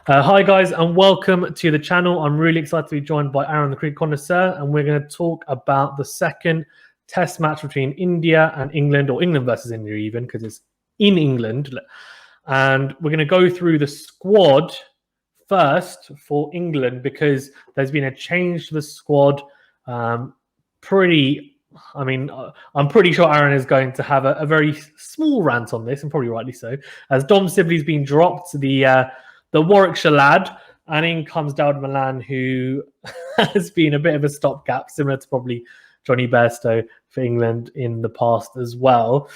Hi guys, and welcome to the channel. I'm really excited to be joined by Aaron, the cricket connoisseur, and we're going to talk about the second test match between India and England, or England versus India even, because it's in England. And we're going to go through the squad first for England, because there's been a change to the squad. I'm pretty sure Aaron is going to have a very small rant on this, and probably rightly so, as Dom SIbley's been dropped, the Warwickshire lad, and in comes Malan, who has been a bit of a stopgap, similar to probably Johnny Bairstow for England in the past as well.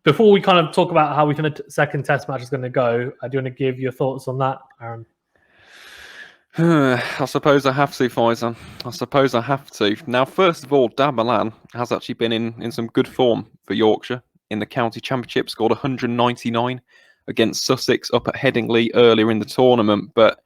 Before we kind of talk about how we think the second test match is going to go, I do want to give your thoughts on that, Aaron. I suppose I have to, Faizan. I suppose I have to. Now, first of all, Malan has actually been in some good form for Yorkshire in the county championship, scored 199 against Sussex up at Headingley earlier in the tournament. But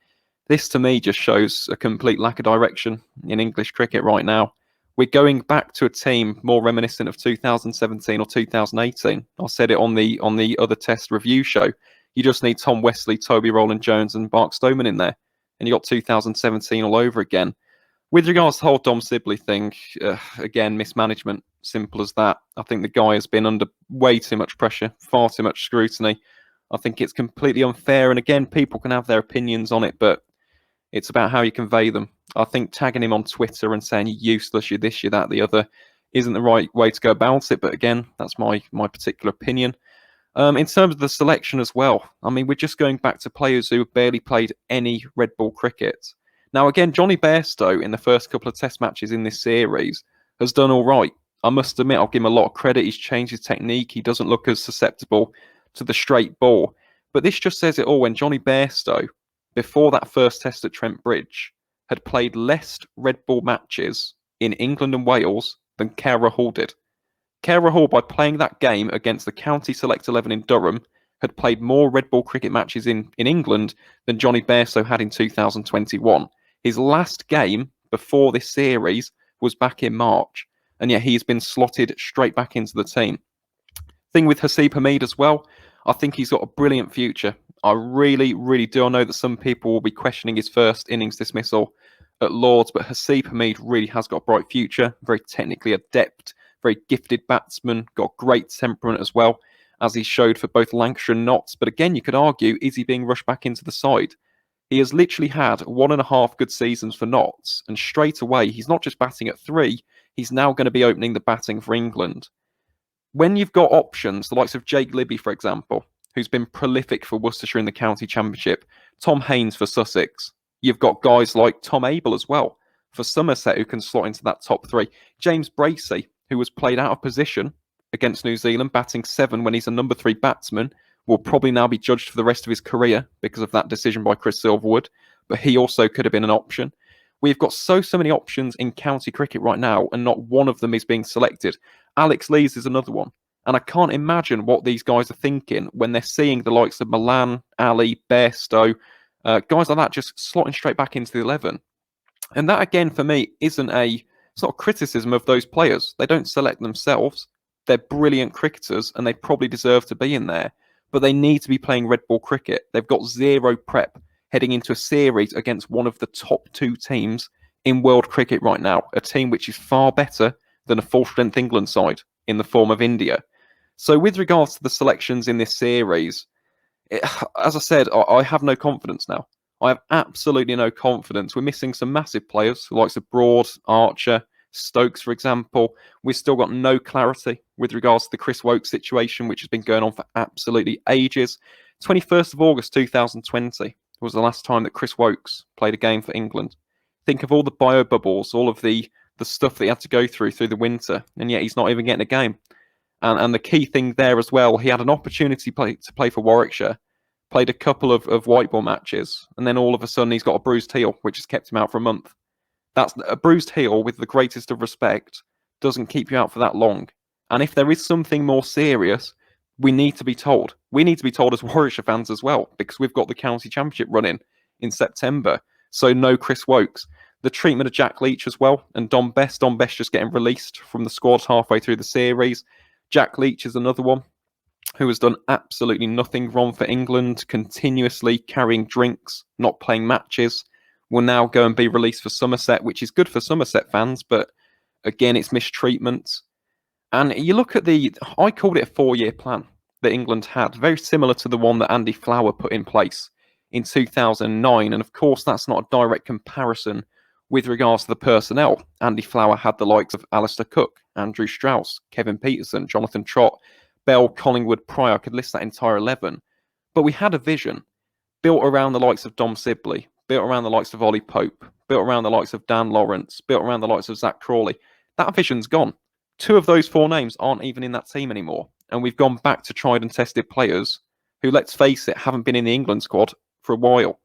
this, to me, just shows a complete lack of direction in English cricket right now. We're going back to a team more reminiscent of 2017 or 2018. I said it on the other test review show. You just need Tom Wesley, Toby Rowland-Jones and Mark Stoneman in there, and you got 2017 all over again. With regards to the whole Dom SIbley thing, again, mismanagement, simple as that. I think the guy has been under way too much pressure, far too much scrutiny. I think it's completely unfair, and again, people can have their opinions on it, but it's about how you convey them. I think tagging him on Twitter and saying you're useless, you're this, you're that, the other, isn't the right way to go about it, but again, that's my particular opinion. In terms of the selection as well, I mean, we're just going back to players who have barely played any red ball cricket. Now, again, Johnny Bairstow in the first couple of test matches in this series has done all right. I must admit, I'll give him a lot of credit. He's changed his technique. He doesn't look as susceptible to the straight ball. But this just says it all when Johnny Bairstow, before that first test at Trent Bridge, had played less red ball matches in England and Wales than Kerr Rahul did. Kerr Rahul, by playing that game against the County Select 11 in Durham, had played more red ball cricket matches in England than Johnny Bairstow had in 2021. His last game before this series was back in March, and yet he's been slotted straight back into the team. Thing with Haseeb Hameed as well, I think he's got a brilliant future. I really, really do. I know that some people will be questioning his first innings dismissal at Lords, but Haseeb Hameed really has got a bright future, very technically adept, very gifted batsman, got great temperament as well, as he showed for both Lancashire and Notts. But again, you could argue, is he being rushed back into the side? He has literally had 1.5 good seasons for Notts, and straight away, he's not just batting at 3, he's now going to be opening the batting for England. When you've got options, the likes of Jake Libby, for example, who's been prolific for Worcestershire in the county championship, Tom Haynes for Sussex, you've got guys like Tom Abel as well for Somerset who can slot into that top 3. James Bracey, who was played out of position against New Zealand, batting 7 when he's a number 3 batsman, will probably now be judged for the rest of his career because of that decision by Chris Silverwood, but he also could have been an option. We've got so many options in county cricket right now, and not one of them is being selected. Alex Lees is another one, and I can't imagine what these guys are thinking when they're seeing the likes of Malan, Ali, Bairstow, guys like that just slotting straight back into the 11. And that, again, for me, it's not a criticism of those players. They don't select themselves. They're brilliant cricketers, and they probably deserve to be in there. But they need to be playing red ball cricket. They've got zero prep heading into a series against one of the top 2 teams in world cricket right now, a team which is far better than a full-strength England side in the form of India. So with regards to the selections in this series, as I said, I have no confidence now. I have absolutely no confidence. We're missing some massive players, the likes of Broad, Archer, Stokes, for example. We've still got no clarity with regards to the Chris Woakes situation, which has been going on for absolutely ages. 21st of August 2020 was the last time that Chris Woakes played a game for England. Think of all the bio bubbles, all of the stuff that he had to go through the winter, and yet he's not even getting a game. And the key thing there as well, he had an opportunity to play for Warwickshire, played a couple of white ball matches, and then all of a sudden he's got a bruised heel, which has kept him out for a month. That's a bruised heel, with the greatest of respect, doesn't keep you out for that long. And if there is something more serious, we need to be told. We need to be told as Warwickshire fans as well, because we've got the county championship running in September. So no Chris Woakes. The treatment of Jack Leach as well, and Dom Best. Dom Best just getting released from the squad halfway through the series. Jack Leach is another one. who has done absolutely nothing wrong for England, continuously carrying drinks, not playing matches, will now go and be released for Somerset, which is good for Somerset fans, but again, it's mistreatment. And you look at I called it a 4-year plan that England had, very similar to the one that Andy Flower put in place in 2009. And of course, that's not a direct comparison with regards to the personnel. Andy Flower had the likes of Alistair Cook, Andrew Strauss, Kevin Peterson, Jonathan Trott, Bell, Collingwood, Pryor. I could list that entire 11. But we had a vision built around the likes of Dom Sibley, built around the likes of Ollie Pope, built around the likes of Dan Lawrence, built around the likes of Zach Crawley. That vision's gone. 2 of those 4 names aren't even in that team anymore. And we've gone back to tried and tested players who, let's face it, haven't been in the England squad for a while.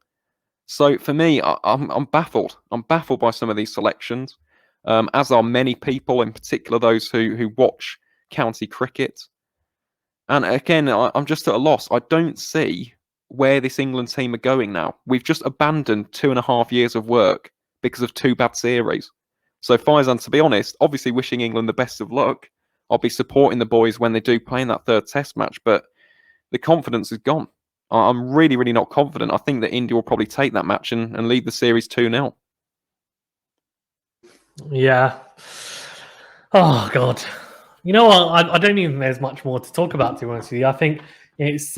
So for me, I'm baffled. I'm baffled by some of these selections, as are many people, in particular those who watch county cricket. And again, I'm just at a loss. I don't see where this England team are going now. We've just abandoned 2.5 years of work because of 2 bad series. So Faizan, to be honest, obviously wishing England the best of luck. I'll be supporting the boys when they do play in that 3rd test match, but the confidence is gone. I'm really, really not confident. I think that India will probably take that match and lead the series 2-0. Yeah. Oh, God. You know what? I don't even think there's much more to talk about, to be honest with you. I think it's, it's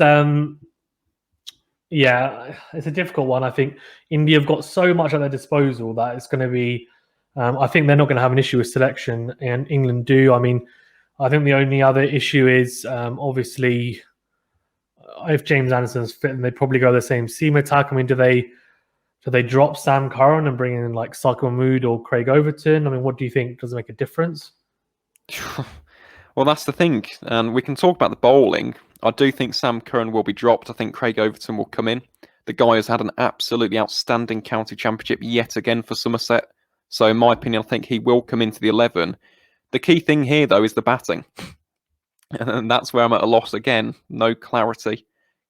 a difficult one. I think India have got so much at their disposal that it's going to be, I think they're not going to have an issue with selection, and England do. I mean, I think the only other issue is, obviously, if James Anderson's fit, then they probably go the same seam attack. I mean, do they drop Sam Curran and bring in like Sakir Mahmood or Craig Overton? I mean, what do you think? Does it make a difference? Well, that's the thing. And we can talk about the bowling. I do think Sam Curran will be dropped. I think Craig Overton will come in. The guy has had an absolutely outstanding county championship yet again for Somerset. So in my opinion, I think he will come into the 11. The key thing here, though, is the batting. And that's where I'm at a loss again. No clarity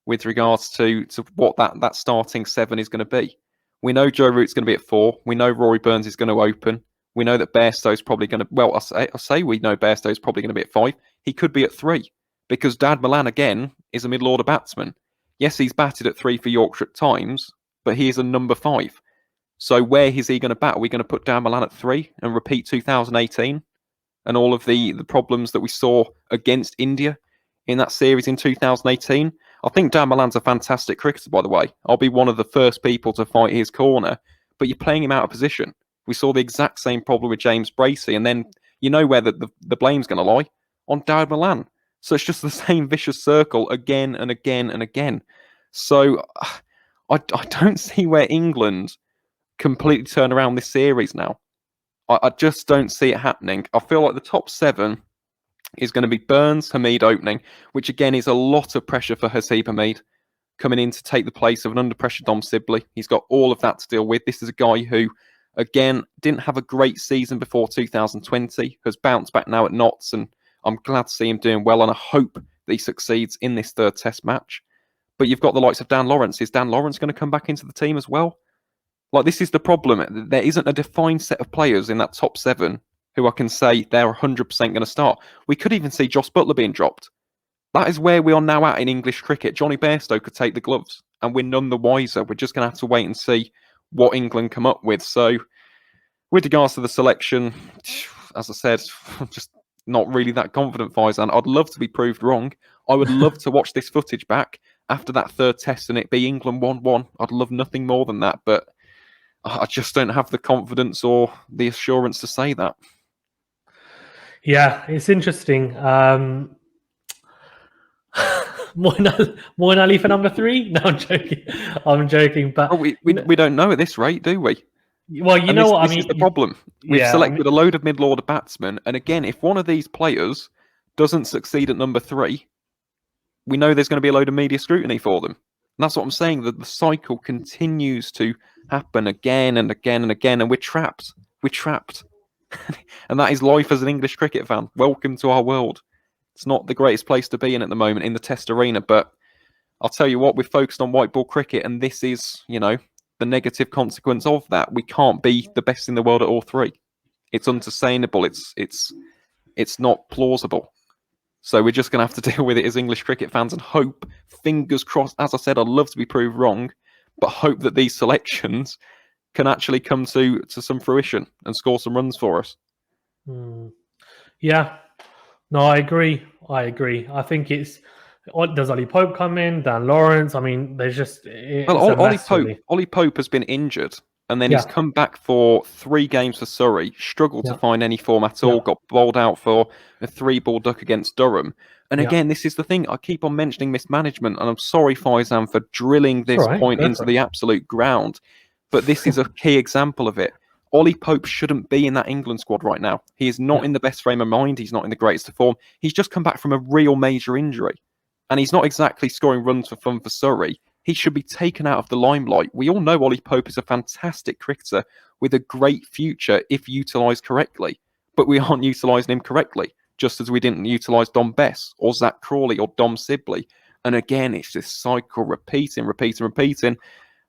with regards to what that starting 7 is going to be. We know Joe Root's going to be at 4. We know Rory Burns is going to open. We know that Bairstow's probably going to... Well, I say we know Bairstow's probably going to be at 5. He could be at 3 because Dad Malan, again, is a middle-order batsman. Yes, he's batted at 3 for Yorkshire at times, but he is a number 5. So where is he going to bat? Are we going to put Dan Malan at 3 and repeat 2018 and all of the problems that we saw against India in that series in 2018? I think Dan Malan's a fantastic cricketer, by the way. I'll be one of the first people to fight his corner, but you're playing him out of position. We saw the exact same problem with James Bracey, and then you know where the blame's going to lie? On Dad Malan. So it's just the same vicious circle again and again and again. So I don't see where England completely turn around this series now. I just don't see it happening. I feel like the top 7 is going to be Burns, Hamid opening, which again is a lot of pressure for Haseeb Hameed coming in to take the place of an under pressure Dom Sibley. He's got all of that to deal with. This is a guy who, again, didn't have a great season before 2020, has bounced back now at Notts, and I'm glad to see him doing well, and I hope that he succeeds in this 3rd test match. But you've got the likes of Dan Lawrence. Is Dan Lawrence going to come back into the team as well? Like, this is the problem. There isn't a defined set of players in that top 7 who I can say they're 100% going to start. We could even see Joss Butler being dropped. That is where we are now at in English cricket. Johnny Bairstow could take the gloves, and we're none the wiser. We're just going to have to wait and see what England come up with. So, with regards to the selection, as I said, I'm just not really that confident, Faizan. I'd love to be proved wrong. I would love to watch this footage back after that 3rd test and it be England 1-1. I'd love nothing more than that, but I just don't have the confidence or the assurance to say that. Yeah, it's interesting. Moin Ali for number 3? No, I'm joking. I'm joking. But we don't know at this rate, do we? Well, you know what I mean. This is the problem. We've selected a load of middle-order batsmen, and again, if one of these players doesn't succeed at number 3, we know there's going to be a load of media scrutiny for them. And that's what I'm saying, that the cycle continues to happen again and again and again, and we're trapped. We're trapped. And that is life as an English cricket fan. Welcome to our world. It's not the greatest place to be in at the moment in the test arena, but I'll tell you what, we're focused on white ball cricket, and this is, the negative consequence of that. We can't be the best in the world at all 3. It's unsustainable. It's not plausible. So we're just going to have to deal with it as English cricket fans and hope, fingers crossed, as I said, I'd love to be proved wrong, but hope that these selections can actually come to some fruition and score some runs for us. Yeah, no, I agree. I think it's, does Ollie Pope come in? Dan Lawrence? I mean, there's just... Ollie Pope has been injured, and then he's come back for 3 games for Surrey, struggled to find any form at all, got bowled out for a 3-ball duck against Durham. And again, this is the thing, I keep on mentioning mismanagement, and I'm sorry, Faizan, for drilling this point into the absolute ground, but this is a key example of it. Ollie Pope shouldn't be in that England squad right now. He is not in the best frame of mind. He's not in the greatest of form. He's just come back from a real major injury. And he's not exactly scoring runs for fun for Surrey. He should be taken out of the limelight. We all know Ollie Pope is a fantastic cricketer with a great future if utilised correctly. But we aren't utilising him correctly, just as we didn't utilise Dom Bess or Zach Crawley or Dom Sibley. And again, it's this cycle repeating.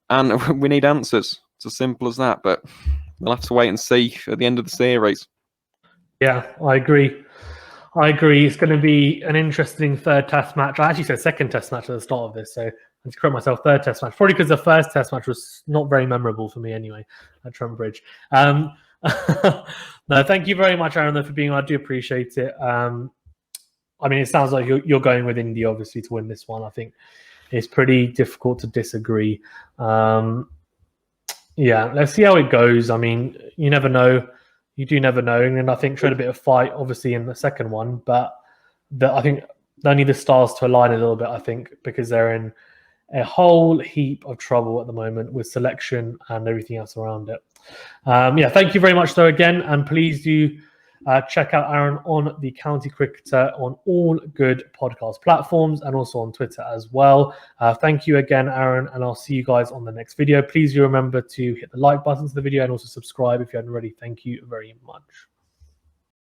And we need answers. It's as simple as that. But we'll have to wait and see at the end of the series. Yeah, I agree. It's going to be an interesting 3rd test match. I actually said 2nd test match at the start of this, so I just correct myself, 3rd test match. Probably because the 1st test match was not very memorable for me anyway at Trent Bridge. No, thank you very much, Aaron, though, for being on. I do appreciate it. I mean, it sounds like you're going with India, obviously, to win this one. I think it's pretty difficult to disagree. Yeah, let's see how it goes. I mean, you never know. You do never know. And I think showed a bit of fight, obviously, in the second one. But I think they need the stars to align a little bit, I think, because they're in a whole heap of trouble at the moment with selection and everything else around it. Yeah, thank you very much, though, again. And please do check out Aaron on the County Cricketer on all good podcast platforms and also on Twitter as well. Thank you again, Aaron, and I'll see you guys on the next video. Please do remember to hit the like button to the video and also subscribe if you haven't already. Thank you very much.